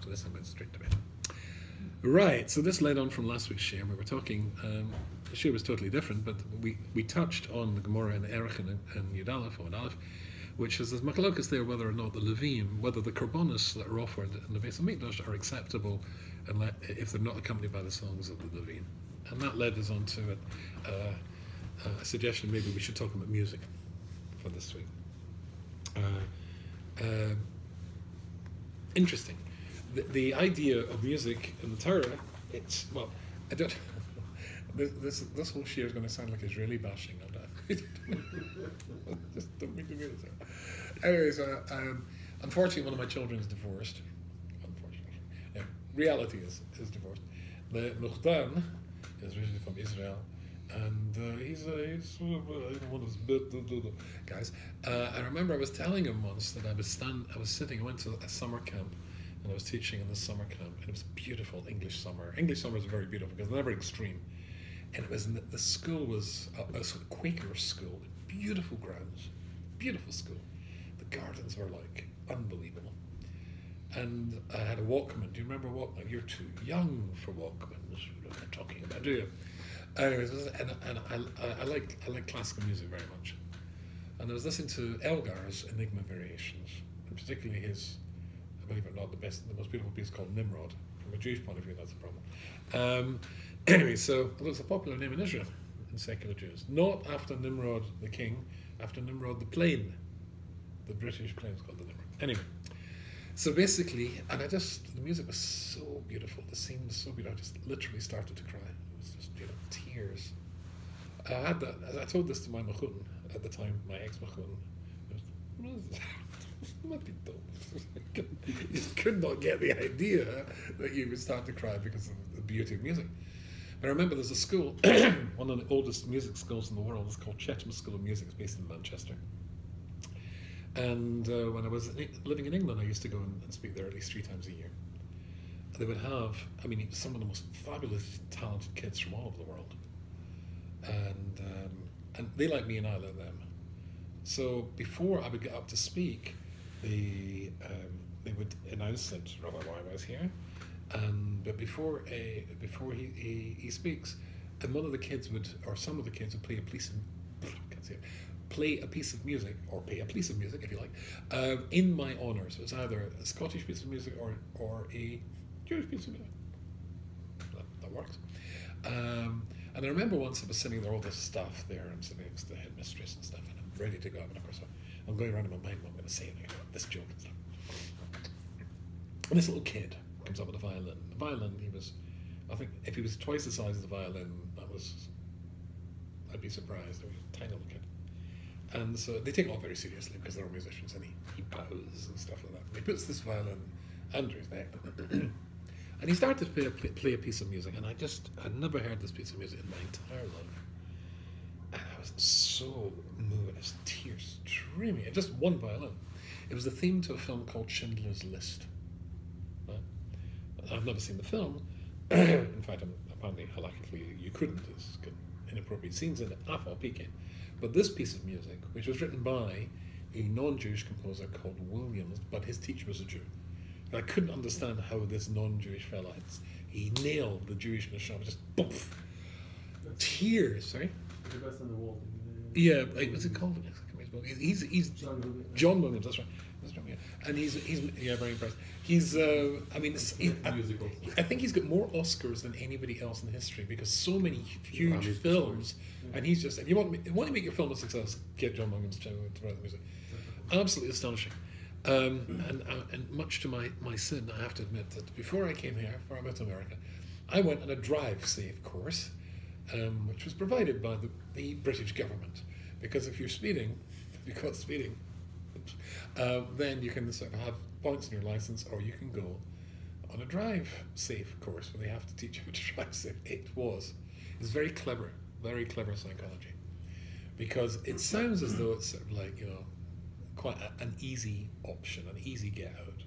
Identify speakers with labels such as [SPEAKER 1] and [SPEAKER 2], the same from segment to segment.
[SPEAKER 1] for this, I went straight to bed. Right, so this led on from last week's share. We were talking, the share was totally different, but we touched on the Gemara in Erech and Yud Aleph, or Yud Aleph, which is there's machlokas there whether or not the Levim, whether the korbanos that are offered in the Beis HaMikdash are acceptable if they're not accompanied by the songs of the Levim. And that led us on to a suggestion maybe we should talk about music for this week. Interesting. The idea of music in the Torah, it's, well, I don't, this whole share is going to sound like Israeli bashing on that. Just don't make me do it. Anyways, unfortunately, one of my children is divorced. Unfortunately. Yeah, reality is divorced. The Nuchtan is originally from Israel, and he's one of those guys. I remember I was telling him once that I went to a summer camp, and I was teaching in this summer camp, and it was beautiful English summer. English summer is very beautiful because they're never extreme. And it was the school was a sort of Quaker school, beautiful grounds, beautiful school. The gardens were like unbelievable. And I had a Walkman. Do you remember Walkman? You're too young for Walkmans. I'm talking about, do you? Anyways, and I like classical music very much. And I was listening to Elgar's Enigma Variations, and particularly his, believe it or not, the most beautiful piece called Nimrod. From a Jewish point of view, that's a problem. Anyway, so it's a popular name in Israel, in secular Jews. Not after Nimrod the king, after Nimrod the plane. The British plane is called the Nimrod. Anyway, so basically, and the music was so beautiful, the scene was so beautiful, I just literally started to cry. It was just, tears. I had that, I told this to my machun at the time, my ex-machun. You just could not get the idea that you would start to cry because of the beauty of music. I remember there's a school, one of the oldest music schools in the world, it's called Chetham's School of Music, it's based in Manchester. And when I was living in England, I used to go and speak there at least 3 times a year. They would have, some of the most fabulous, talented kids from all over the world. And they like me and I like them. So before I would get up to speak, they would announce that Rabbi Y was here. But before he speaks, and one of the kids would, or some of the kids would play a piece of music, or play a piece of music, if you like, in my honour. So it's either a Scottish piece of music or a Jewish piece of music. That works. And I remember once I was sitting there, all this stuff there, I'm sitting next to the headmistress and stuff, and I'm ready to go. And of course, I'm going around in my mind what I'm going to say, and this joke and stuff. And this little kid comes up with a violin. The violin, I think if he was twice the size of the violin, I'd be surprised. He was a tiny little kid. And so they take it all very seriously because they're all musicians, and he bows and stuff like that. And he puts this violin under his neck. And he started to play a piece of music, and I'd never heard this piece of music in my entire life. And I was so moved, as tears streaming, and just one violin. It was the theme to a film called Schindler's List. I've never seen the film. In fact, apparently, halakhically, you couldn't. There's inappropriate scenes in it, but this piece of music, which was written by a non-Jewish composer called Williams, but his teacher was a Jew. And I couldn't understand how this non-Jewish fella, he nailed the Jewish neshama, just boof. Tears, sorry?
[SPEAKER 2] The best on the wall.
[SPEAKER 1] Yeah, what's it called? He's John Williams, that's right. And he's very impressed. I think he's got more Oscars than anybody else in history because so many huge films, and he's just, you want to make your film a success, get John Williams to write the music. Absolutely astonishing. And much to my sin, I have to admit that before I came here, before I went to America, I went on a drive-safe course, which was provided by the British government, because if you're caught speeding, then you can sort of have points in your license, or you can go on a drive-safe course where they have to teach you how to drive safe. It's very clever psychology, because it sounds as though it's sort of like, quite an easy option, an easy get out.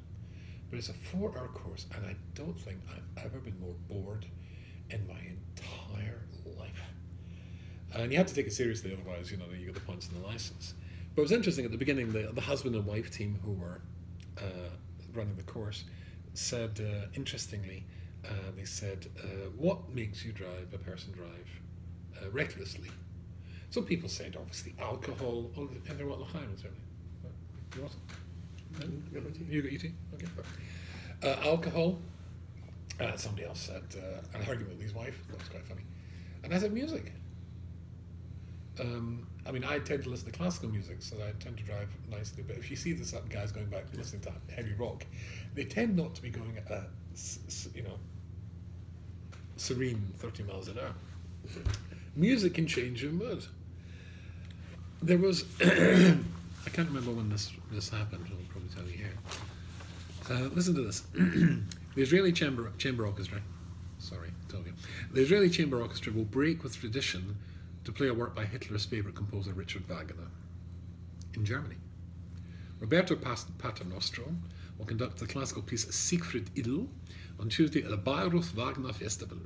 [SPEAKER 1] But it's a 4-hour course, and I don't think I've ever been more bored in my entire life. And you have to take it seriously, otherwise, you get the points in the license. But it was interesting at the beginning, the husband and wife team who were running the course, said, interestingly, they said, what makes you drive a person drive recklessly? Some people said, obviously, alcohol. Oh, and there what l'chaim, certainly. You want some? You got your tea? Okay. Alcohol. Somebody else said, an argument with his wife. That was quite funny. And I said, music. I mean, I tend to listen to classical music, so I tend to drive nicely. But if you see this guys going back listening to heavy rock, they tend not to be going at a, serene 30 miles an hour. Music can change your mood. There was, I can't remember when this happened. I'll probably tell you here. Listen to this. The Israeli Chamber Orchestra. Sorry, told you. The Israeli Chamber Orchestra will break with tradition to play a work by Hitler's favourite composer Richard Wagner in Germany. Roberto Paternostro will conduct the classical piece Siegfried Idyll on Tuesday at the Bayreuth Wagner Festival.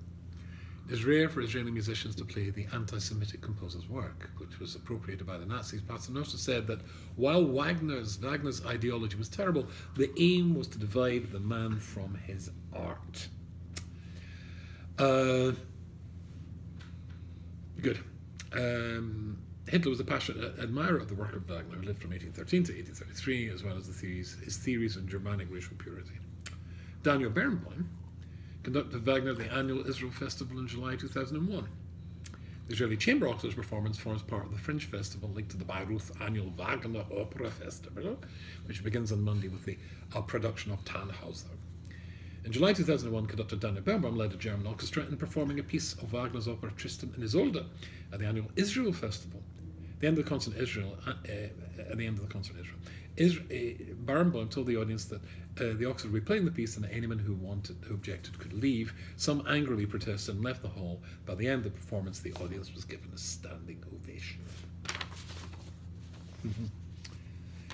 [SPEAKER 1] It is rare for Israeli musicians to play the anti-Semitic composer's work, which was appropriated by the Nazis. Paternostro said that while Wagner's ideology was terrible, the aim was to divide the man from his art. Good. Hitler was a passionate admirer of the work of Wagner, who lived from 1813 to 1833, as well as his theories on Germanic racial purity. Daniel Barenboim conducted Wagner at the annual Israel Festival in July 2001. The Israeli Chamber Orchestra's performance forms part of the Fringe Festival linked to the Bayreuth annual Wagner Opera Festival, which begins on Monday with the production of Tannhauser. In July 2001, conductor Daniel Barenboim led a German orchestra in performing a piece of Wagner's opera Tristan and Isolde at the annual Israel Festival. At the end of the concert in Israel, Barenboim told the audience that the orchestra would be playing the piece and that anyone who objected could leave. Some angrily protested and left the hall. By the end of the performance, the audience was given a standing ovation.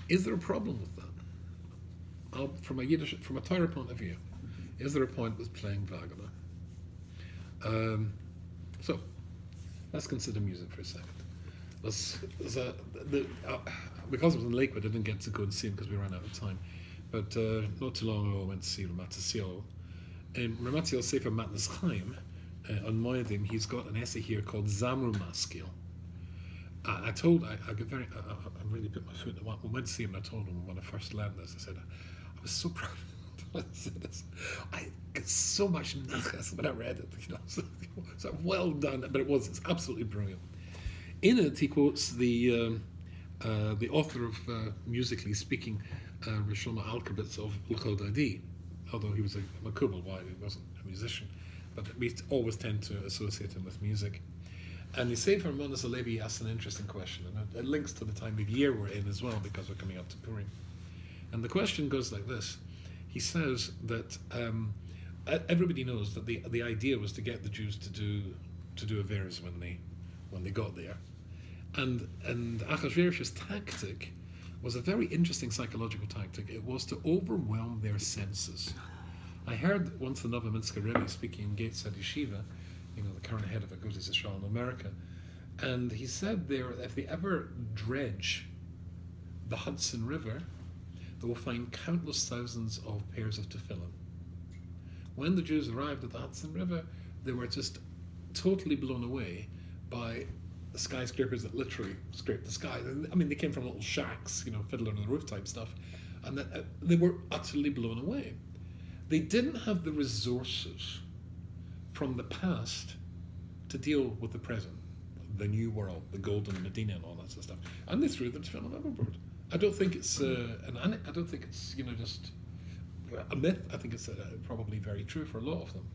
[SPEAKER 1] Is there a problem with that? From a Torah point of view, is there a point with playing Wagner? So, let's consider music for a second. Because it was in Lakewood, I didn't get to go and see him because we ran out of time. But not too long ago, I went to see Ramat Zion. In Ramat Zion Sefer Matnas Chaim, on Moedim, he's got an essay here called Zamru Maskil. I really put my foot in the water. When I went to see him, I told him when I first learned this, I said, I was so proud when I said this. I got so much nachas when I read it, so well done, but it's absolutely brilliant. In it, he quotes the author of Musically Speaking, Rosh Shlomo Alkabetz of L'Chol Dadi, although he was a Makubal, why he wasn't a musician, but we always tend to associate him with music. And the Sefer Manas Alevi asks an interesting question, and it links to the time of year we're in as well, because we're coming up to Purim. And the question goes like this. He says that everybody knows that the idea was to get the Jews to do a Averis when they got there. And Achashverosh's tactic was a very interesting psychological tactic. It was to overwhelm their senses. I heard once the Novominsker Rebbe speaking in Gateshead Yeshiva, the current head of Agudas Yisrael in America, and he said if they ever dredge the Hudson River, they will find countless thousands of pairs of tefillin. When the Jews arrived at the Hudson River, they were just totally blown away by the skyscrapers that literally scraped the sky. I mean, they came from little shacks, fiddler on the roof type stuff, and they were utterly blown away. They didn't have the resources from the past to deal with the present, the new world, the golden Medina and all that sort of stuff, and they threw the tefillin overboard. I don't think it's I don't think it's just a myth. I think it's probably very true for a lot of them.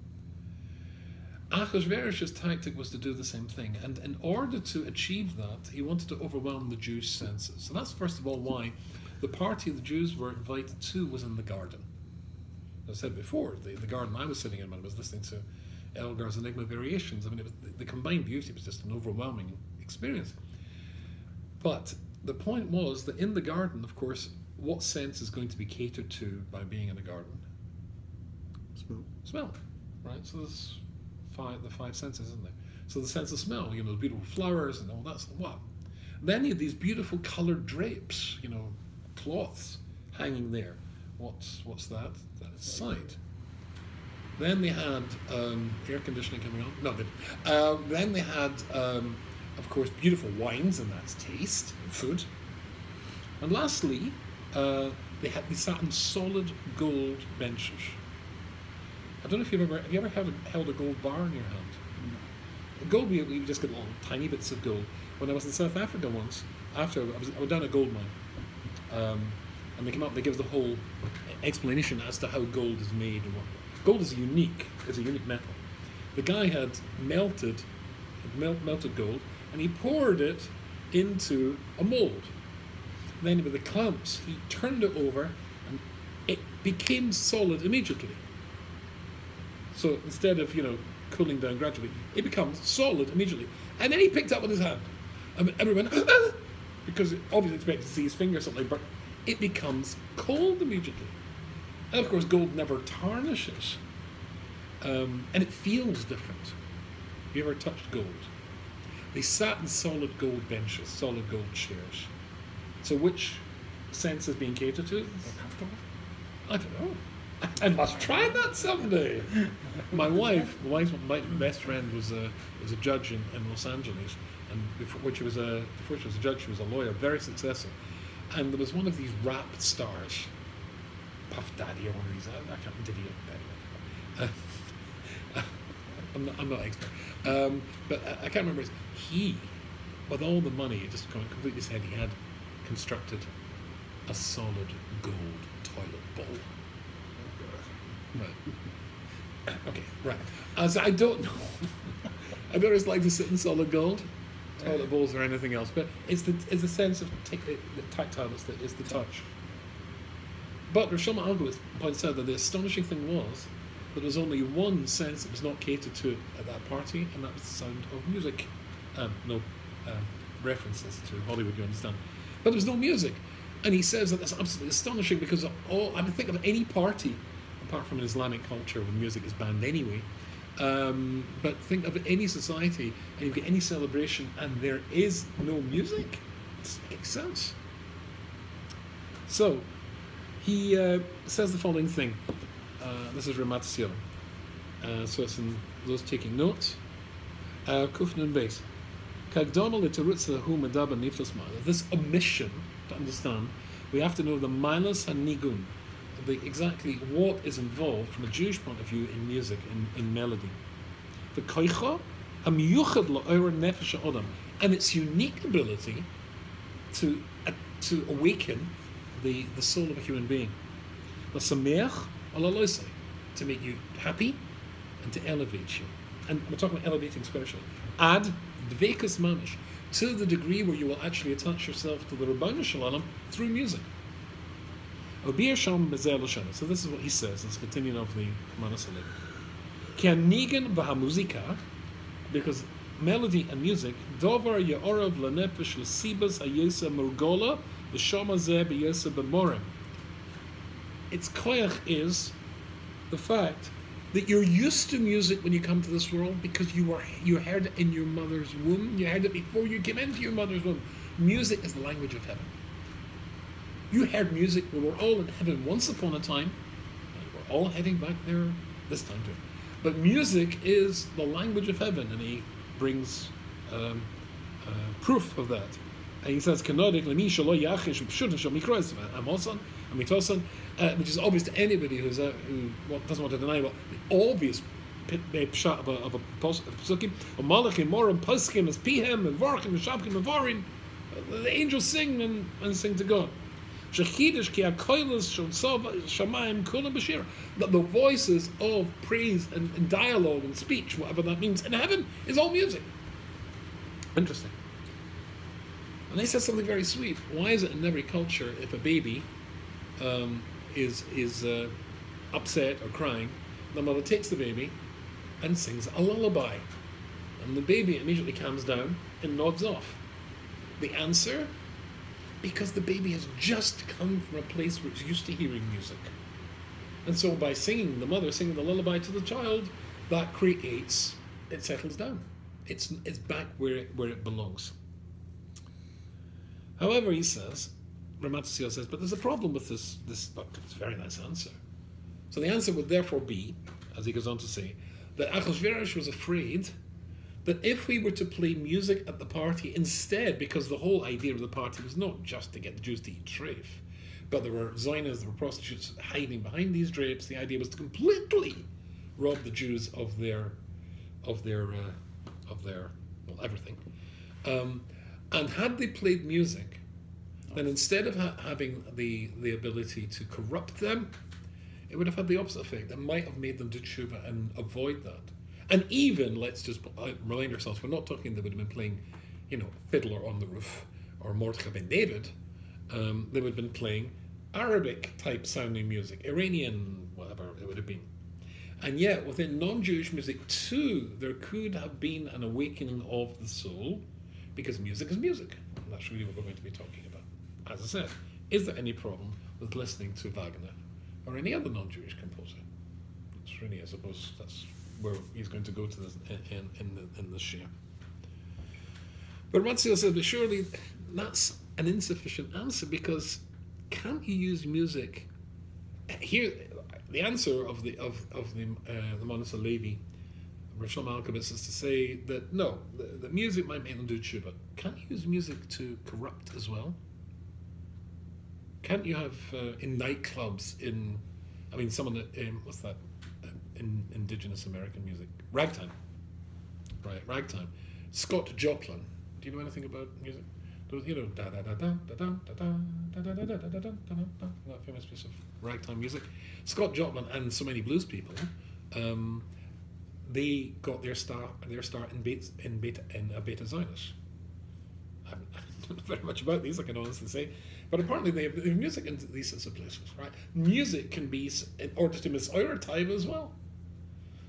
[SPEAKER 1] Achashverosh's tactic was to do the same thing, and in order to achieve that, he wanted to overwhelm the Jews' senses. And that's first of all why the party the Jews were invited to was in the garden. As I said before, the garden I was sitting in when I was listening to Elgar's Enigma Variations, I mean, the combined beauty was just an overwhelming experience. But the point was that in the garden, of course, what sense is going to be catered to by being in a garden? Smell, right? So there's the five senses, isn't there? So the sense of smell, the beautiful flowers and all that stuff. Wow. Then you had these beautiful coloured drapes, cloths hanging there What's that? That is sight. Then they had air conditioning coming on. No, then they had, of course, beautiful wines, and that's taste, food. And lastly, they sat in solid gold benches. I don't know if have you ever held a gold bar in your hand? No. Gold, we just get little tiny bits of gold. When I was in South Africa once, I was down a gold mine, and they came up and they gave us the whole explanation as to how gold is made and what. Gold is unique. It's a unique metal. The guy had melted gold, and he poured it into a mold. Then with the clamps, he turned it over, and it became solid immediately. So instead of cooling down gradually, it becomes solid immediately. And then he picked up with his hand, and everyone because obviously expected to see his finger or something, but it becomes cold immediately. And of course, gold never tarnishes, and it feels different. Have you ever touched gold? They sat in solid gold benches, solid gold chairs. So which sense is being catered to?
[SPEAKER 2] They're comfortable?
[SPEAKER 1] I don't know. I must try that someday. My best friend was a judge in Los Angeles, and before she was a judge, she was a lawyer, very successful. And there was one of these rap stars, Puff Daddy or one of these. I can't remember. I'm not an expert, but I can't remember. He, with all the money, it just completely said he had constructed a solid gold toilet bowl. Right. Okay, right. As I don't know, I don't just like to sit in solid gold, toilet bowls or anything else, but it's the sense of the tactile is the touch. But Rosh Hashanah points out that the astonishing thing was that there was only one sense that was not catered to at that party, and that was the sound of music. No references to Hollywood, you understand. But there was no music. And he says that that's absolutely astonishing because I would think of any party, apart from an Islamic culture where music is banned anyway, but think of any society and you get any celebration and there is no music. It doesn't make sense. So, he says the following thing. This is Ramatzio. So it's in those taking notes. Kufnun base. This omission, to understand, we have to know the milas and nigun, exactly what is involved from a Jewish point of view in music, in melody. The koicha hamiyuchad la'or nefesh ha'odam, and its unique ability to awaken the soul of a human being. The sameach alaloisai, to make you happy and to elevate you. And we're talking about elevating spiritually. Ad dvekas mamish, to the degree where you will actually attach yourself to the Rabbanu Shalom through music. So this is what he says. It's continuing of the Manasale. Kianigan v'hamuzika, because melody and music, dovar ya'orav lanefesh l'sibas hayesa murgola v'shama zeh b'yesa b'morim. Its koyach is the fact that you're used to music when you come to this world because you heard it in your mother's womb. You heard it before you came into your mother's womb. Music is the language of heaven. You heard music when we're all in heaven once upon a time, and we're all heading back there this time too. But music is the language of heaven, and he brings proof of that. And he says, which is obvious to anybody who doesn't want to deny what the obvious pshat of a psukim. The angels sing and sing to God. That the voices of praise and dialogue and speech, whatever that means, in heaven is all music. Interesting. And they said something very sweet. Why is it in every culture, if a baby is upset or crying, the mother takes the baby and sings a lullaby, and the baby immediately calms down and nods off? The answer: because the baby has just come from a place where it's used to hearing music. And so by singing, the mother singing the lullaby to the child, that creates, it settles down. It's back where it belongs. However, he says, Ramat says, but there's a problem with this. It's a very nice answer. So the answer would therefore be, as he goes on to say, that Achashverosh was afraid that if we were to play music at the party instead, because the whole idea of the party was not just to get the Jews to eat treif, but there were Zionists, there were prostitutes hiding behind these drapes. The idea was to completely rob the Jews of their everything. And had they played music, then instead of having the ability to corrupt them, it would have had the opposite effect. It might have made them do tshuva and avoid that. And even, let's just remind ourselves, we're not talking they would have been playing, Fiddler on the Roof or Mordechai ben David. They would have been playing Arabic-type sounding music, Iranian, whatever it would have been. And yet, within non-Jewish music too, there could have been an awakening of the soul, because music is music. And that's really what we're going to be talking about. As I said, is there any problem with listening to Wagner or any other non-Jewish composer? It's really, I suppose, that's where he's going to go to this in this share. But Ratzio says, but surely that's an insufficient answer, because can't you use music? Here, the answer of the Manas Levi, Rav Shlomo Alkabetz, is to say that no, the music might make them do tshuva. Can't you use music to corrupt as well? Can't you have in nightclubs, some of the what's that? Indigenous American music, ragtime, right? Ragtime. Scott Joplin. Do you know anything about music? Da da da da da da da da da da da da da da. That famous piece of ragtime music. Scott Joplin and so many blues people, they got their start in Beta Zionist. I don't know very much about these, I can honestly say, but apparently they have music in these sorts of places, right? Music can be in order to mis'oyer taiva as well.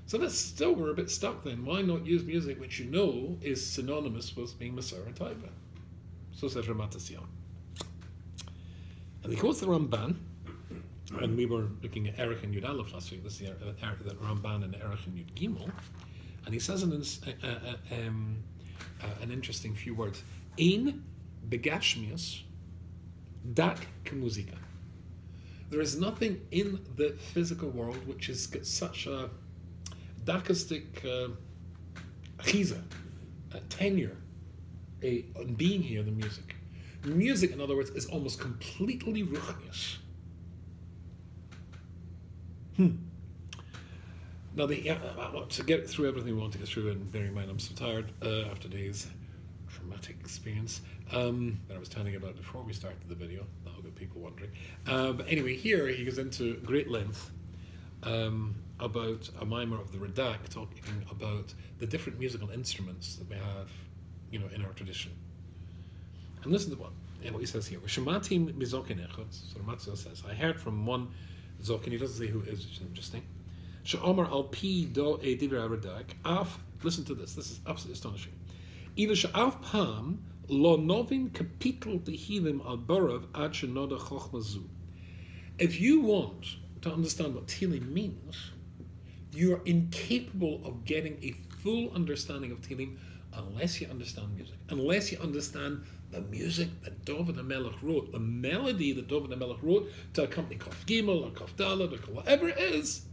[SPEAKER 1] So that's still, we're a bit stuck then. Why not use music which is synonymous with being mis'oyer taiva? So says Ramat Sion. And he quotes the Ramban, and we were looking at Erech and Yud Aleph last week. This is the Ramban and Erech and Yud Gimel, and he says an interesting few words. Ein begashmius dak k'muzika. There is nothing in the physical world which has got such a dakistic achiza, tenure, being here than music. Music, in other words, is almost completely ruchnius. Now, to get through everything we want to get through, and bearing in mind I'm so tired after days traumatic experience that I was telling you about before we started the video. That'll get people wondering. But anyway, here he goes into great length about a mimer of the Radak, talking about the different musical instruments that we have, in our tradition. And listen to what he says here. Shematim mizokin echad. So Matzio says, I heard from one zokin. He doesn't say who it is, which is interesting. She'omar al pi do e divrei Radak. Listen to this. This is absolutely astonishing. Either she'af pam lo novin kapitel tehilim al barav ad shenoda chochma zu. If you want to understand what Tehillim means, you are incapable of getting a full understanding of Tehillim unless you understand music, unless you understand the music that David HaMelech wrote, the melody that David HaMelech wrote to accompany Kaf Gimel or Kaf Daled or whatever it is.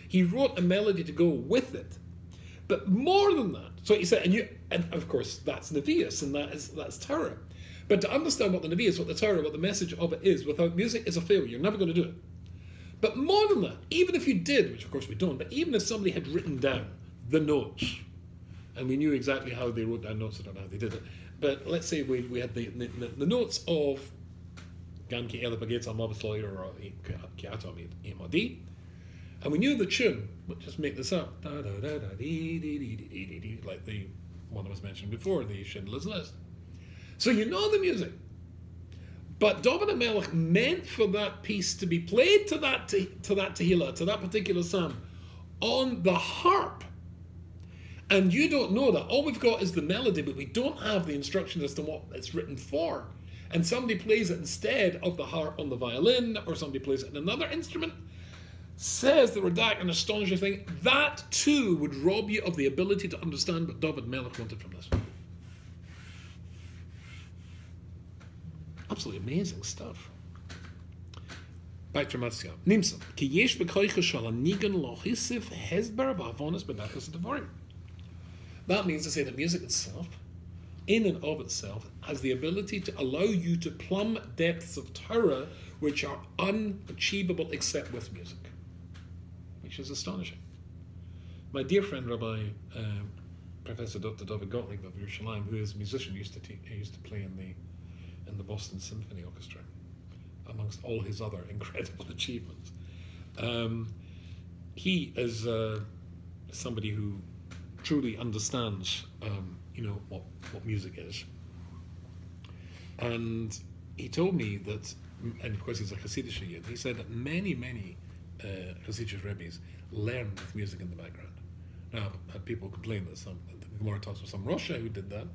[SPEAKER 1] He wrote a melody to go with it. But more than that, so he said, and of course that's Nevi'us, and that's Torah. But to understand what the Nevi'us, what the Torah, what the message of it is, without music is a failure. You're never going to do it. But more than that, even if you did, which of course we don't, but even if somebody had written down the notes, and we knew exactly how they wrote down notes, I don't know how they did it, but let's say we had the notes of Gan Ki Ele Bagetz Al Mavis Lawyer or Ki Atom Imadi, and we knew the tune. Let's just make this up. Da, da, da, da, dee, dee, dee, dee, dee, dee, like the one that was mentioned before, the Schindler's List. So you know the music. But David HaMelech meant for that piece to be played to that tehillah, to that particular psalm, on the harp. And you don't know that. All we've got is the melody, but we don't have the instructions as to what it's written for. And somebody plays it instead of the harp on the violin, or somebody plays it in another instrument. Says the Radak, an astonishing thing, that too would rob you of the ability to understand what David HaMelech wanted from this. Absolutely amazing stuff. Back to Matzia. Nimsa. Ki yesh b'koicha shal anigan lo hisif hezbar v'avonis b'dachas devarim. That means to say that music itself, in and of itself, has the ability to allow you to plumb depths of Torah which are unachievable except with music, which is astonishing. My dear friend Rabbi Professor Dr. David Gottlieb of Yerushalayim, who is a musician, used to play in the Boston Symphony Orchestra, amongst all his other incredible achievements. He is somebody who truly understands, what music is. And he told me that, and of course he's a Hasidic Yid, he said that many Hasidic Rebbes learn with music in the background. Now, I've had people complain that the Gemara talks about some Russia who did that,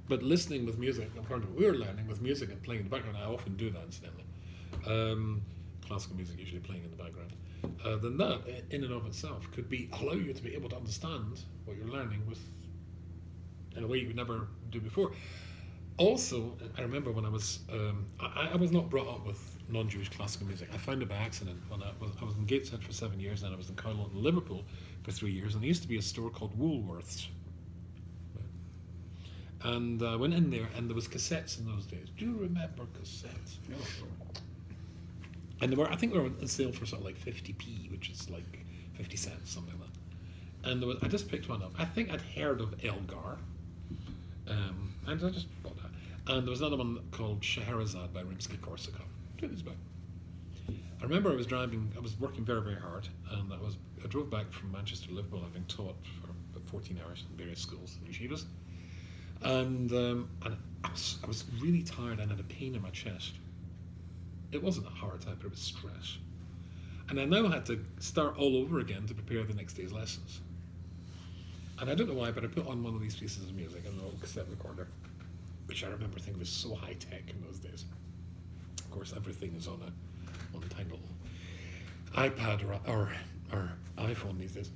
[SPEAKER 1] but listening with music, according to what we're learning with music and playing in the background, I often do that incidentally. Classical music usually playing in the background. Then that, in and of itself, could allow you to be able to understand what you're learning in a way you would never do before. Also, I remember when I was not brought up with non-Jewish classical music. I found it by accident when I was in Gateshead for 7 years, and I was in Carlisle and Liverpool for 3 years, and there used to be a store called Woolworths. And I went in there, and there was cassettes in those days. Do you remember cassettes? No. And I think they were on sale for sort of like 50p, which is like 50 cents, something like that. And I just picked one up. I think I'd heard of Elgar, and I just bought that. And there was another one called Scheherazade by Rimsky-Korsakov. 2 years back. I remember I was working very, very hard, and I drove back from Manchester to Liverpool, having taught for about 14 hours in various schools and yeshivas. And I was really tired and had a pain in my chest. It wasn't a heart attack, but it was stress. And I now had to start all over again to prepare the next day's lessons. And I don't know why, but I put on one of these pieces of music, an old cassette recorder, which I remember thinking was so high tech in those days. Of course, everything is on a tiny little iPad or iPhone these days.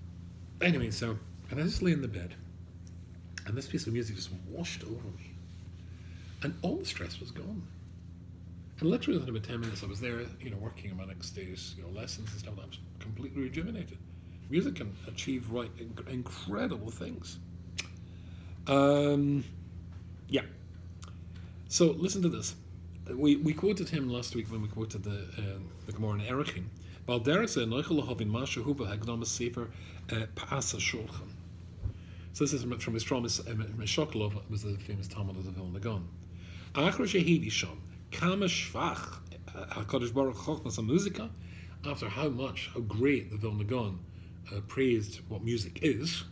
[SPEAKER 1] Anyway, and I just lay in the bed, and this piece of music just washed over me, and all the stress was gone. And literally within about 10 minutes, I was there, working on my next day's, lessons and stuff. I was completely rejuvenated. Music can achieve incredible things. Yeah. So listen to this. We quoted him last week when we quoted the Gemara in Erechim. So this is from his Mishoklov, it was the famous Talmud of the Vilna Gaon. After how great the Vilna Gaon praised what music is,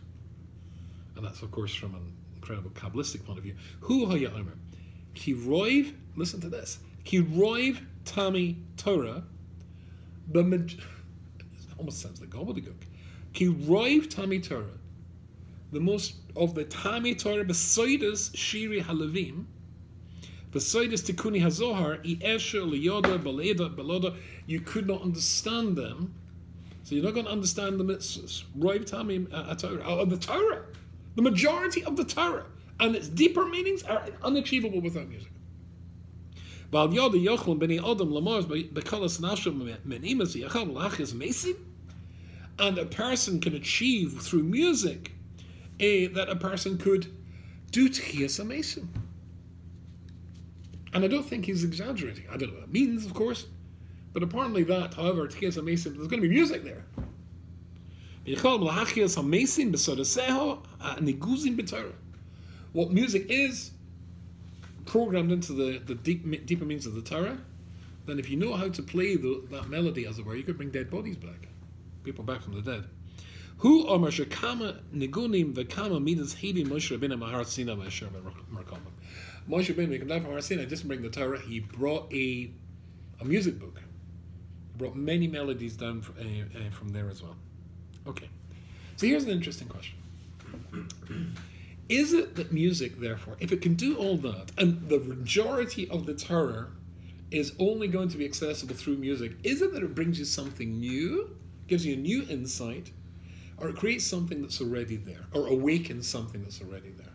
[SPEAKER 1] and that's of course from an incredible Kabbalistic point of view. Hu haya omer, ki roiv, listen to this, ki roiv tami Torah, it almost sounds like gobbledygook. Ki roiv tami Torah, the most of the tami Torah, besides shiri halavim, besides tikuni hazohar, iesher liyoda beleda beloda, you could not understand them. So you're not going to understand the mitzvahs. Roiv tami Torah, the Torah. The majority of the Torah and its deeper meanings are unachievable without music. And a person can achieve through music that a person could do Tchiyas HaMesim. And I don't think he's exaggerating. I don't know what that means, of course, but apparently that, however, Tchiyas HaMesim, there's going to be music there. What music is programmed into the deeper meanings of the Torah, then if you know how to play that melody, as it were, you could bring dead bodies back, people back from the dead. Who are Moshe Kama Nigunim Vekama Midas Hevi Moshe Rabbeinu Mahar Sinai Moshe Merkama? Moshe Rabbeinu came down from Har Sinai, didn't bring the Torah. He brought a music book. He brought many melodies down from there as well. Okay, so here's an interesting question. Is it that music, therefore, if it can do all that, and the majority of the Torah is only going to be accessible through music, is it that it brings you something new, gives you a new insight, or it creates something that's already there, or awakens something that's already there?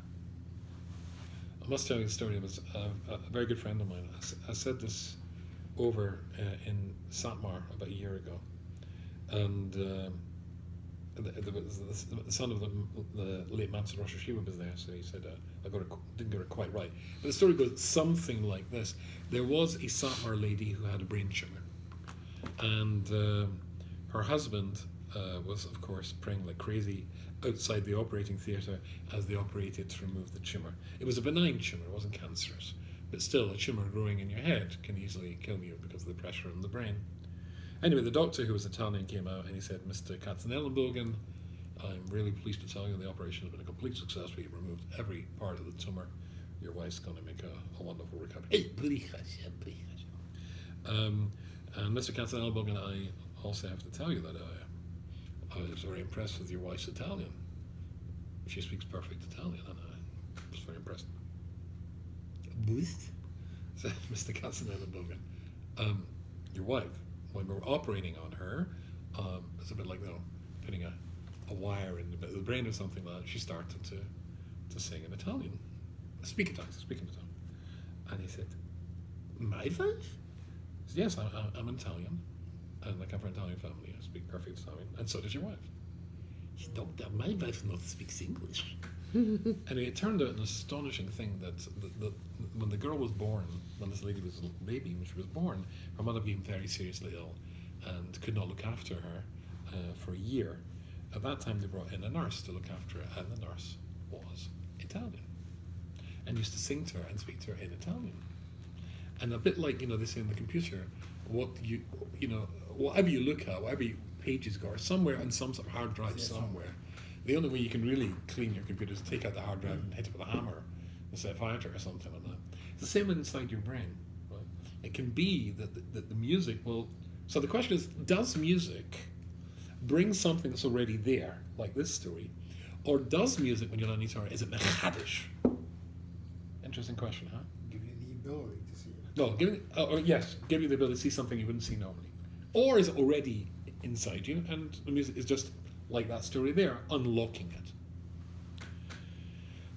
[SPEAKER 1] I must tell you the story. It was a very good friend of mine. I said this over in Satmar about a year ago, and the son of the late Master Rosh Hashiva was there, so he said didn't get it quite right. But the story goes something like this: there was a Satmar lady who had a brain tumor, and her husband was, of course, praying like crazy outside the operating theatre as they operated to remove the tumour. It was a benign tumour, it wasn't cancerous, but still a tumour growing in your head can easily kill you because of the pressure in the brain. Anyway, the doctor, who was Italian, came out and he said, "Mr. Katzenellenbogen, I'm really pleased to tell you the operation has been a complete success. We've removed every part of the tumour. Your wife's going to make a wonderful recovery." And Mr. Katzenellenbogen, I also have to tell you that I was very impressed with your wife's Italian. She speaks perfect Italian, and I was very impressed. Said Mr. Katzenellenbogen, your wife, when we were operating on her, it's a bit like putting a wire in the brain or something like that. She started to sing in Italian, speak Italian. And he said, "My wife?" I said, "Yes, I'm Italian. And I come from an Italian family. I speak perfect Italian, and so does your wife." "Doctor, my wife not speaks English." And it turned out an astonishing thing that when the girl was born, when this lady was a little baby, when she was born, her mother became very seriously ill and could not look after her for a year. At that time, they brought in a nurse to look after her, and the nurse was Italian and used to sing to her and speak to her in Italian. And a bit like, they say in the computer, whatever you look at, whatever pages go, or somewhere on some sort of hard drive somewhere, the only way you can really clean your computer is take out the hard drive and hit it with a hammer and set fire to it or something like that. It's the same inside your brain. Right? It can be that the music will... So the question is, does music bring something that's already there, like this story, or does music, when you're learning Torah, is it mechadish? Interesting question, huh?
[SPEAKER 2] Give you the ability to see it.
[SPEAKER 1] No, give you the ability to see something you wouldn't see normally. Or is it already inside you, and the music is just like that story there, unlocking it?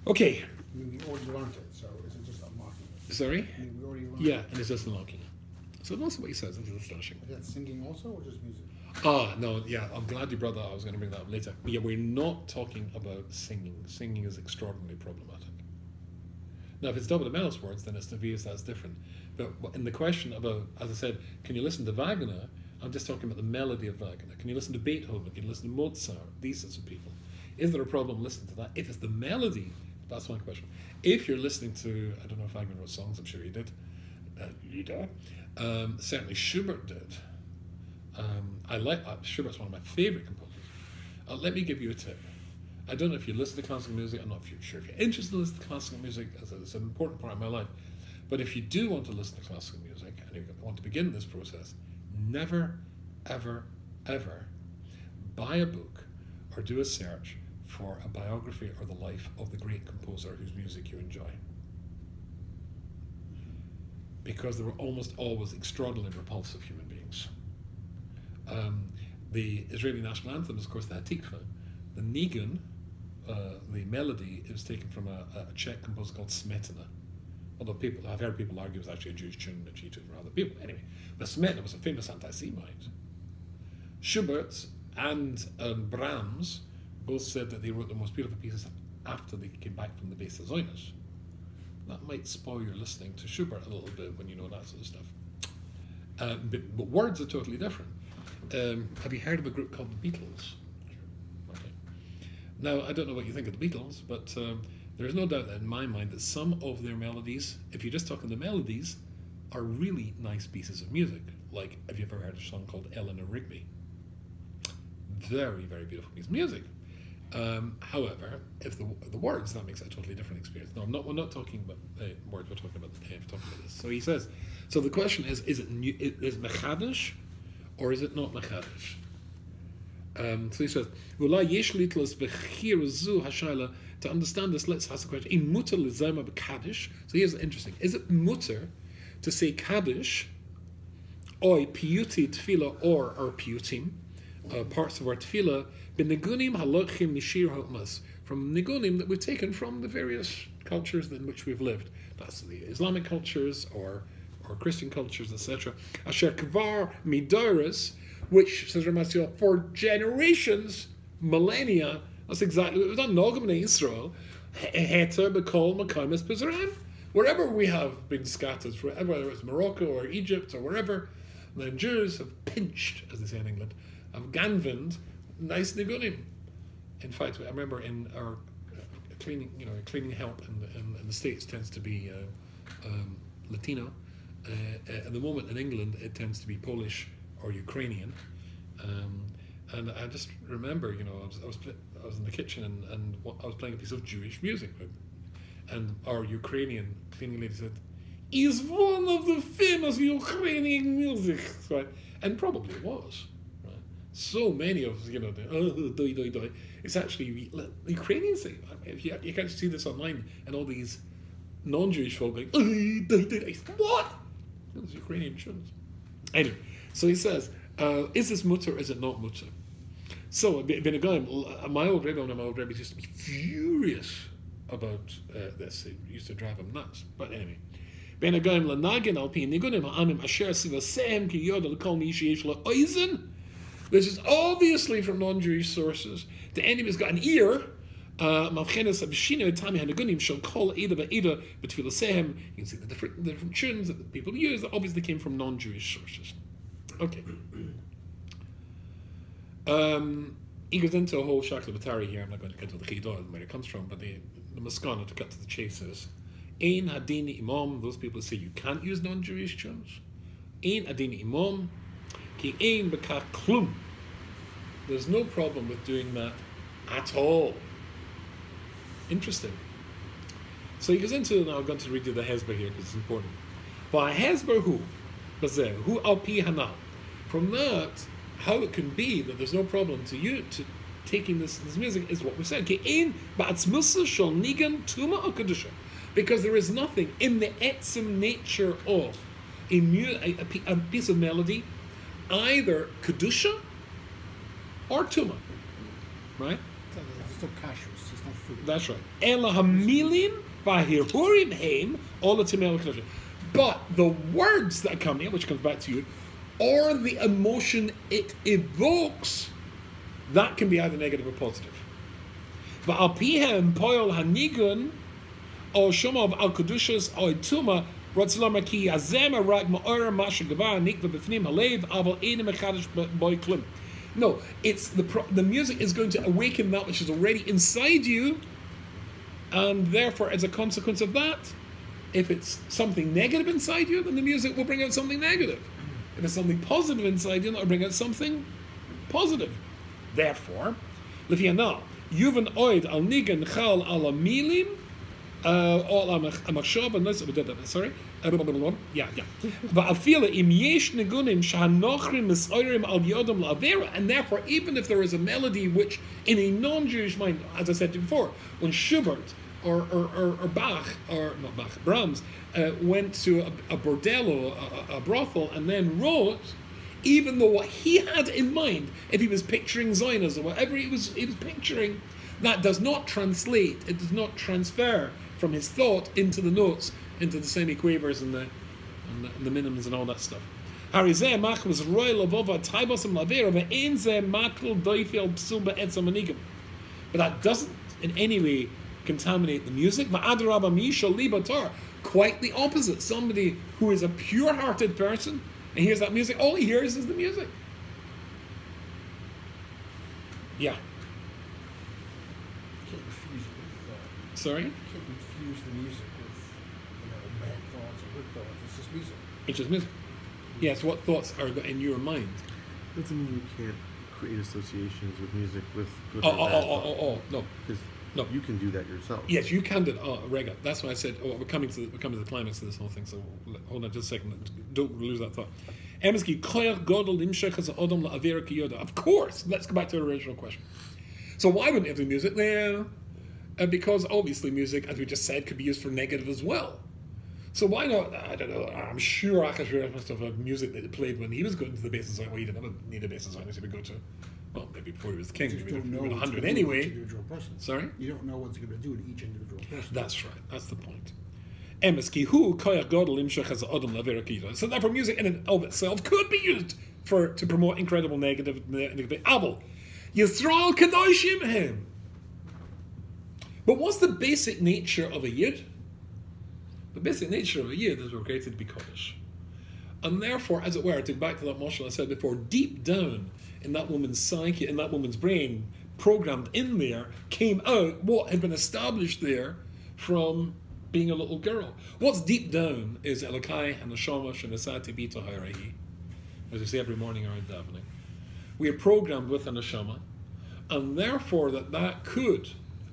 [SPEAKER 1] Okay.
[SPEAKER 2] We already learned it, so is it just unlocking it?
[SPEAKER 1] Sorry?
[SPEAKER 2] We already learned
[SPEAKER 1] Yeah,
[SPEAKER 2] it.
[SPEAKER 1] and it's just unlocking it. So that's what he says. This is astonishing.
[SPEAKER 2] Is that singing also, or just music?
[SPEAKER 1] No, yeah, I'm glad you brought that up. I was going to bring that up later. Yeah, we're not talking about singing. Singing is extraordinarily problematic. Now, if it's done with the Melos words, then it's Nevi'us, that's different. But in the question about, as I said, can you listen to Wagner? I'm just talking about the melody of Wagner. Can you listen to Beethoven? Can you listen to Mozart? These sorts of people. Is there a problem listening to that? If it's the melody, that's one question. If you're listening to, I don't know if Wagner wrote songs, I'm sure he did. Certainly Schubert did. Schubert's one of my favorite composers. Let me give you a tip. I don't know if you listen to classical music. I'm not sure if you're interested in listening to classical music, as it's an important part of my life. But if you do want to listen to classical music and you want to begin this process, never, ever, ever buy a book or do a search for a biography or the life of the great composer whose music you enjoy. Because they were almost always extraordinarily repulsive human beings. The Israeli national anthem is, of course, the Hatikva. The Nigun, the melody, is taken from a Czech composer called Smetana. Although I've heard people argue it was actually a Jewish tune that she took from other people. Anyway, but Smetana was a famous anti-Semite. Schubert and Brahms both said that they wrote the most beautiful pieces after they came back from the base of Zoynas. That might spoil your listening to Schubert a little bit when you know that sort of stuff. But words are totally different. Have you heard of a group called the Beatles? Okay. Now, I don't know what you think of the Beatles, but there's no doubt that in my mind that some of their melodies, if you're just talking the melodies, are really nice pieces of music. Like, have you ever heard a song called Eleanor Rigby? Very, very beautiful piece of music. However, if the words, that makes it a totally different experience. No, we're not talking about words, we're talking about this. So he says, so the question is it mechadish or is it not mechadish? So he says, to understand this, let's ask the question, in mutter l'zayma b'kadish? So here's interesting. Is it mutter to say kaddish, oi piyuti tefillah or piyutim, parts of our tefillah, b'negunim halochim mishir ha'umas, from negunim that we've taken from the various cultures in which we've lived. That's the Islamic cultures or Christian cultures, etc. Asher kvar midoros, which says Ramasio, for generations, millennia. That's exactly it was not Nogam in Israel. Heter bekol makamis pizarem. Wherever we have been scattered, whether it's Morocco or Egypt or wherever, the Jews have pinched, as they say in England, have ganvind nice nigunim. In fact, I remember in our cleaning help in the States tends to be Latino. At the moment in England, it tends to be Polish or Ukrainian. And I just remember, I was in the kitchen and I was playing a piece of Jewish music, and our Ukrainian cleaning lady said, "Is one of the famous Ukrainian music," right? And probably it was. Right? So many of it's actually Ukrainian sing. You can't see this online, and all these non-Jewish folk going, what? It's Ukrainian tunes. Anyway, so he says, is this mutter or is it not mutter? So, my old Rebbe and my old Rebbe used to be furious about this. It used to drive him nuts. But anyway. This is obviously from non-Jewish sources. The enemy's got an ear. You can see the different tunes that the people use that obviously came from non-Jewish sources. Okay. He goes into a whole shakla batari here. I'm not going to get to the chidah and where it comes from, but the maskana, to cut to the chase, is Ein Hadini Imam. Those people say you can't use non-Jewish tunes. Ein Hadini Imam ki ein bekach klum. There's no problem with doing that at all. Interesting. So he goes into, now I'm going to read you the Hezbollah here because it's important. By Hezbollah who al pi hana. From that, how it can be that there's no problem to taking this music is what we said. Because there is nothing in the etzim nature of a piece of melody, either kedusha or tuma, right?
[SPEAKER 2] It's not kashrus, it's not food.
[SPEAKER 1] That's right. Ela hamilim v'hirurim heim all the timel kedusha. But the words that come in, which comes back to you, or the emotion it evokes, that can be either negative or positive. V'al pihem poyol hanigun o shomav al kedushas o tuma rotzlama ki azem rak ma'ora masha gavar nikva b'fnim halev aval enim echadish boy klim. No, it's the music is going to awaken that which is already inside you, and therefore, as a consequence of that, if it's something negative inside you, then the music will bring out something negative. If it's something positive inside you, it'll bring out something positive. Therefore, Lefiana, Yuvan Oid al Nigan Chal al Amilim, all Amachshab, and sorry. Yeah. And therefore, even if there is a melody which, in a non-Jewish mind, as I said before, when Schubert or Bach, or not Bach, Brahms, went to a bordello, a brothel, and then wrote, even though what he had in mind, if he was picturing Zionism, or whatever he was picturing, that does not translate, it does not transfer from his thought into the notes, into the semi-quavers and the minims and all that stuff. But that doesn't in any way contaminate the music. Quite the opposite. Somebody who is a pure-hearted person and hears that music, all he hears is the music. Yeah.
[SPEAKER 2] Can't confuse it with,
[SPEAKER 1] Sorry?
[SPEAKER 2] can't confuse the music with bad thoughts or good thoughts. It's just music.
[SPEAKER 1] It's just music. Yes, what thoughts are in your mind?
[SPEAKER 3] Doesn't mean you can't create associations with music with good
[SPEAKER 1] No.
[SPEAKER 3] No, you can do that yourself.
[SPEAKER 1] Yes, you can do it. Oh, Rega. That's why I said, we're coming to the climax of this whole thing, so hold on just a second. Don't lose that thought. Of course. Let's go back to the original question. So why wouldn't you have the music there? Because obviously music, as we just said, could be used for negative as well. So why not? I don't know. I'm sure Akash must have music that he played when he was going to the bass and Zion. Well, he didn't need a bass and Zion, he would go to well, maybe before he was the king,
[SPEAKER 2] You just
[SPEAKER 1] maybe
[SPEAKER 2] don't know
[SPEAKER 1] he was
[SPEAKER 2] what's
[SPEAKER 1] 100
[SPEAKER 2] going to do to
[SPEAKER 1] anyway.
[SPEAKER 2] each individual person.
[SPEAKER 1] Sorry?
[SPEAKER 2] You don't know what's going to do to each individual person.
[SPEAKER 1] That's right. That's the point. So therefore, music in and of itself could be used to promote incredible negative. Abel, Yisrael kadoshim him. But what's the basic nature of a yid? The basic nature of a yid is we're created to be Kosher. And therefore, as it were, to go back to that mashal I said before, deep down in that woman's psyche, in that woman's brain, programmed in there, came out what had been established there from being a little girl. What's deep down is Elokai and Neshama Shenasati Bito Hairahi, as we say every morning around davening. We are programmed with a Neshama, and therefore that could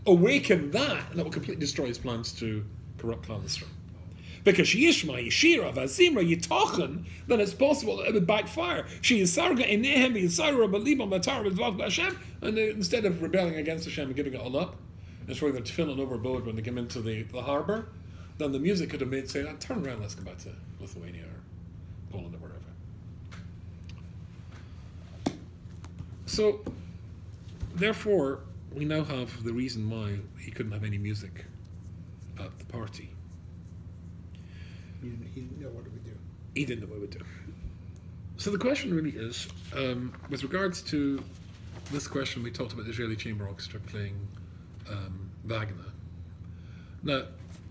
[SPEAKER 1] awaken that, and that will completely destroy his plans to corrupt Clandestine. Because Yishma, Yeshira, Vazimra, Yitochen, then it's possible that it would backfire. She is Sarga in Nehem, Yisara, Balibam, Matar, Vav Hashem, and instead of rebelling against Hashem and giving it all up, and throwing their tefillin overboard when they came into the harbour, then the music could have made say, turn around, let's go back to Lithuania or Poland or wherever. So, therefore, we now have the reason why he couldn't have any music at the party.
[SPEAKER 2] He didn't know what it would do.
[SPEAKER 1] He didn't know what it would do. So the question really is, with regards to this question, we talked about the Israeli Chamber Orchestra playing Wagner. Now,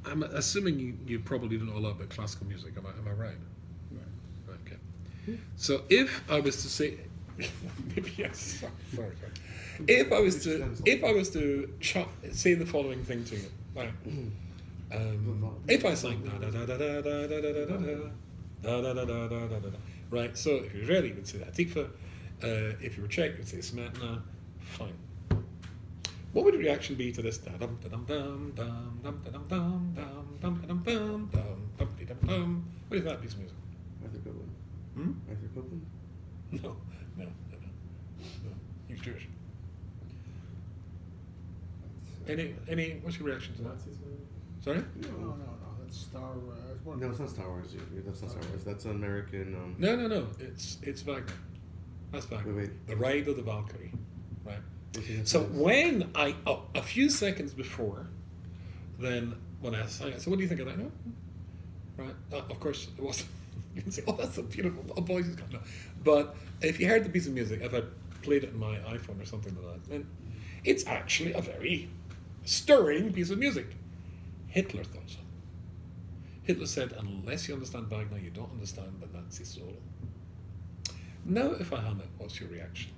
[SPEAKER 1] I'm assuming you probably don't know a lot about classical music. Am I right? Right. Okay. So if I was to say, maybe yes. Sorry. If I was to say the following thing to you, right? If I sang da da da da da da da da da da da da da da da, right? So if you're Israeli, you would say Hatikva. If you were Czech, you would say Smetana. Fine. What would the reaction be to this? What do you think of that piece of music?
[SPEAKER 3] Arthur Copeland. Arthur Copeland?
[SPEAKER 1] No. You're Jewish. Any? What's your reaction to that? Sorry?
[SPEAKER 2] No. That's Star Wars.
[SPEAKER 3] No, it's not Star Wars. That's not Star Wars. That's an American.
[SPEAKER 1] No. It's Wagner. That's Wagner.
[SPEAKER 3] Wait.
[SPEAKER 1] The Ride of the Valkyrie. Right.
[SPEAKER 3] So
[SPEAKER 1] when a few seconds before, then when I sang it, so what do you think of that? No? Right? Of course, it was. You can say, oh, that's so beautiful. A voice is coming out. But if you heard the piece of music, if I played it on my iPhone or something like that, then it's actually a very stirring piece of music. Hitler thought so. Hitler said, unless you understand Wagner, you don't understand the Nazi soul. Now, if I hum it, what's your reaction?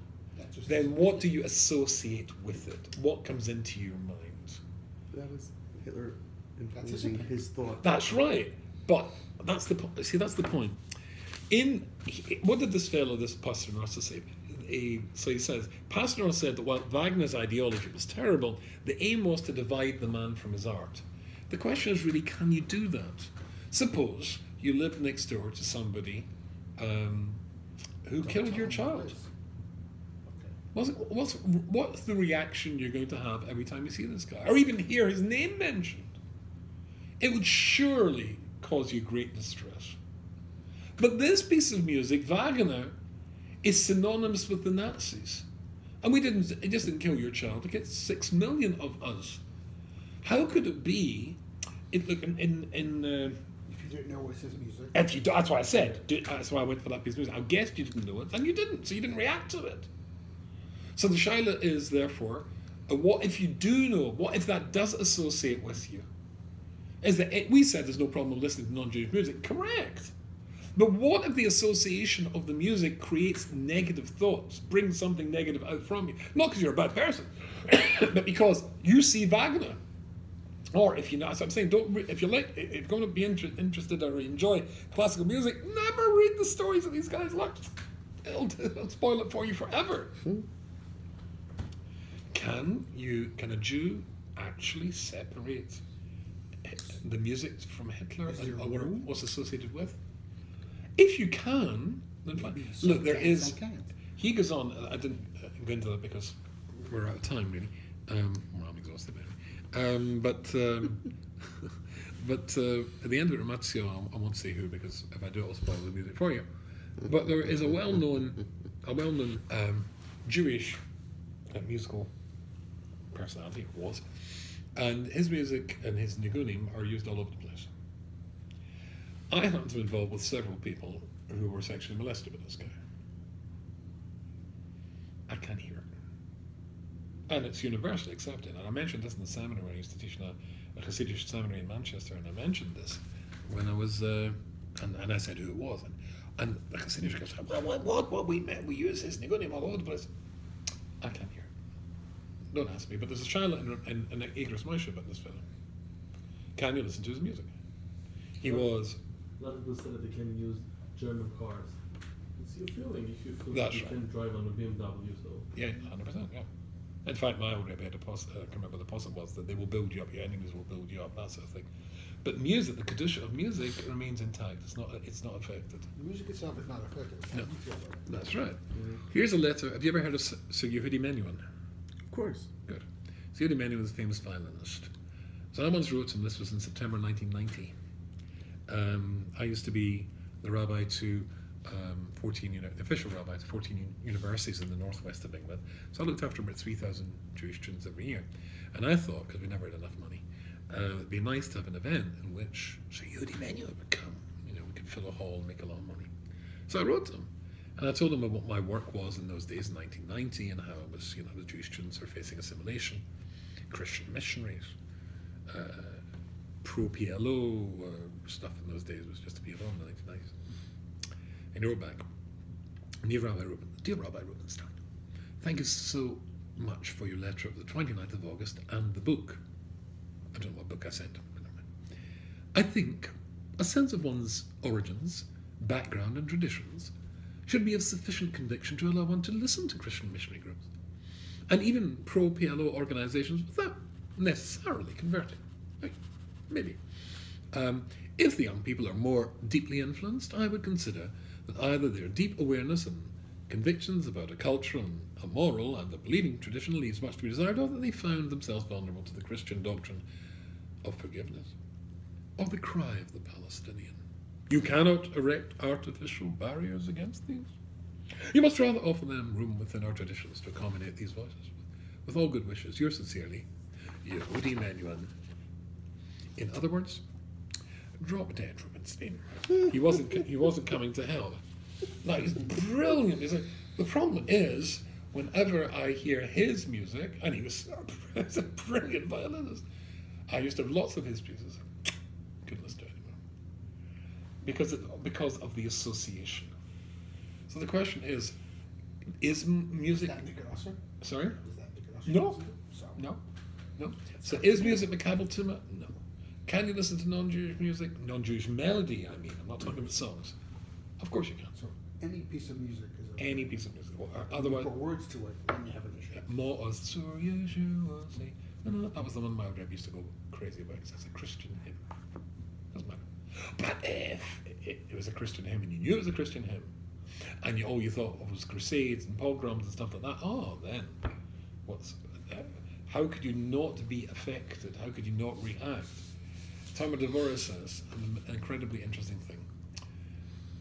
[SPEAKER 1] Then what do you associate with it? What comes into your mind?
[SPEAKER 3] That was Hitler imposing his thought.
[SPEAKER 1] That's right. But that's the point. See, that's the point. What did this Pasternak say? So he says, Pasternak said that while Wagner's ideology was terrible, the aim was to divide the man from his art. The question is really, can you do that? Suppose you live next door to somebody who killed your child. What's the reaction you're going to have every time you see this guy? Or even hear his name mentioned? It would surely cause you great distress. But this piece of music, Wagner, is synonymous with the Nazis. And it just didn't kill your child, it killed 6 million of us. How could it be? If you
[SPEAKER 2] didn't know it was his music.
[SPEAKER 1] That's what I said. That's why I went for that piece of music. I guessed you didn't know it, and you didn't, so you didn't react to it. So the shaila is, therefore, what if you do know? What if that does associate with you? Is that we said there's no problem listening to non-Jewish music? Correct. But what if the association of the music creates negative thoughts, brings something negative out from you? Not because you're a bad person, but because you see Wagner. Or if you know, as I'm saying, if you're going to be interested or enjoy classical music, never read the stories of these guys. Look, it'll spoil it for you forever. Can a Jew actually separate the music from Hitler and what it was associated with? If you can, then fine. Look, there is. He goes on. I didn't go into that because we're out of time, really. Well, I'm exhausted, maybe. But at the end of it, Ramatzio, I won't say who because if I do, I'll spoil the music for you. But there is a well-known Jewish musical personality, was, and his music and his nigunim are used all over the place. I happen to be involved with several people who were sexually molested by this guy. I can't hear it. And it's universally accepted. And I mentioned this in the seminary. I used to teach in a Hasidic seminary in Manchester, and I mentioned this when I was, and I said who it was. And the Hasidic guy said, what we meant, we use his nigunim all over the place. I can't hear it. Don't ask me, but there's a child in Igros Moshe about this fellow. Can you listen to his music? He was...
[SPEAKER 4] A lot of people said that they can use German cars. It's your feeling if you feel
[SPEAKER 1] That's
[SPEAKER 4] that you
[SPEAKER 1] right.
[SPEAKER 4] can drive on a BMW, so...
[SPEAKER 1] Yeah, 100%, yeah. In fact, my old rabbi had a post, I can't remember what the post was, that they will build you up, your enemies will build you up, that sort of thing. But music, the Kedusha of music remains intact. It's not affected.
[SPEAKER 2] The music itself is not affected. It's
[SPEAKER 1] No.
[SPEAKER 2] how you feel about it.
[SPEAKER 1] That's right. Here's a letter. Have you ever heard of Sir Yehudi Menuhin?
[SPEAKER 3] Of course.
[SPEAKER 1] Good. Sir Yehudi Menuhin was a famous violinist. So I once wrote him, this was in September 1990. I used to be the rabbi to the official rabbi to 14 universities in the northwest of England. So I looked after about 3,000 Jewish students every year. And I thought, because we never had enough money, it'd be nice to have an event in which Sir Yehudi Menuhin would come. We could fill a hall and make a lot of money. So I wrote to him. And I told him what my work was in those days in 1990 and how it was, the Jewish students were facing assimilation, Christian missionaries, pro-PLO stuff in those days was just to be alone in the 1990s. And he wrote back, Dear Rabbi Rubenstein, thank you so much for your letter of the 29th of August and the book. I don't know what book I sent him, but never mind. I think a sense of one's origins, background and traditions should be of sufficient conviction to allow one to listen to Christian missionary groups and even pro-PLO organizations without necessarily converting. Maybe. If the young people are more deeply influenced, I would consider that either their deep awareness and convictions about a cultural and a moral and a believing tradition leaves much to be desired, or that they found themselves vulnerable to the Christian doctrine of forgiveness, or the cry of the Palestinian. You cannot erect artificial barriers against these. You must rather offer them room within our traditions to accommodate these voices. With all good wishes, yours sincerely, Yehudi Menuhin. In other words, drop dead Rubenstein. He wasn't coming to hell. Now, he's brilliant. The problem is, whenever I hear his music, and he's a brilliant violinist, I used to have lots of his pieces. Couldn't listen to it anymore. Because of the association. So the question is music...
[SPEAKER 2] Is that Nicaragua?
[SPEAKER 1] Sorry?
[SPEAKER 2] Is that Nicaragua?
[SPEAKER 1] No.
[SPEAKER 2] So,
[SPEAKER 1] No. So is music Makabel Tuma? No. Can you listen to non-Jewish music? Non-Jewish melody, I mean. I'm not talking about songs. Of course you can.
[SPEAKER 2] So any piece of music is okay.
[SPEAKER 1] Any piece of music. Otherwise...
[SPEAKER 2] Put words to it, then you have an issue.
[SPEAKER 1] That was the one my Rebbe used to go crazy about. It's a Christian hymn. Doesn't matter. But if it was a Christian hymn and you knew it was a Christian hymn, and all you thought of was crusades and pogroms and stuff like that, then how could you not be affected? How could you not react? Talmud Devorah says an incredibly interesting thing.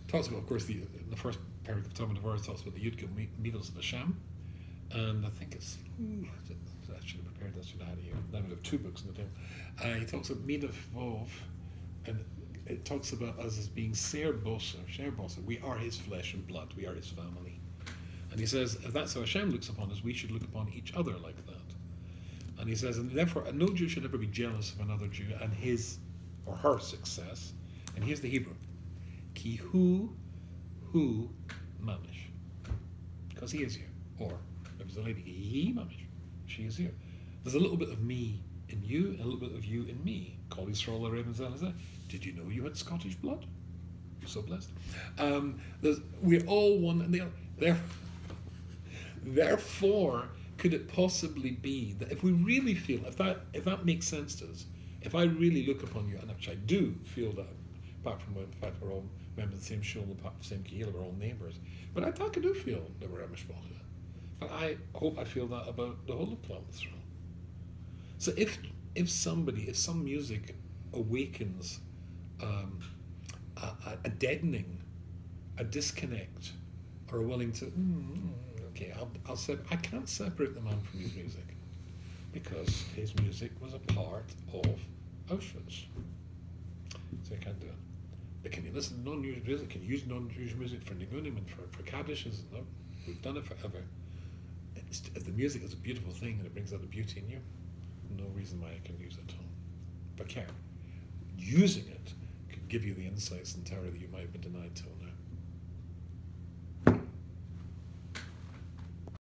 [SPEAKER 1] Talks about, of course, the first paragraph of Talmud Devorah talks about the Yudgim Midos of Hashem, and I think it's I should have prepared this. Should have had it here. I would have two books in the table. He talks about Midah Vov, and it talks about us as being Ser Bosa. We are his flesh and blood. We are his family. And he says, if that's how Hashem looks upon us, we should look upon each other like that. And he says, and therefore, no Jew should ever be jealous of another Jew and his or her success. And here's the Hebrew. Ki hu mamish. Because he is here. Or, if it's a lady, he mamish. She is here. There's a little bit of me in you and a little bit of you in me. Call Yisrael Ravenzel. Did you know you had Scottish blood? You're so blessed. We're all one and the other. Therefore, could it possibly be that if we really feel, if that makes sense to us, if I really look upon you, and which I do feel that, apart from the fact we're all members of the same shul, the same kehillah, we're all neighbours, but I do feel that we're a mishpacha. But I hope I feel that about the whole of Klal Yisrael. So if some music awakens a deadening, a disconnect, or willing to Okay, I can't separate the man from his music because his music was a part of Auschwitz. So you can't do it. But can you listen to non-Jewish music? Can you use non-Jewish music for nigunim and for Kaddishes? No, we've done it forever. The music is a beautiful thing and it brings out the beauty in you. No reason why I can use it at all. But using it can give you the insights and terror that you might have been denied till now.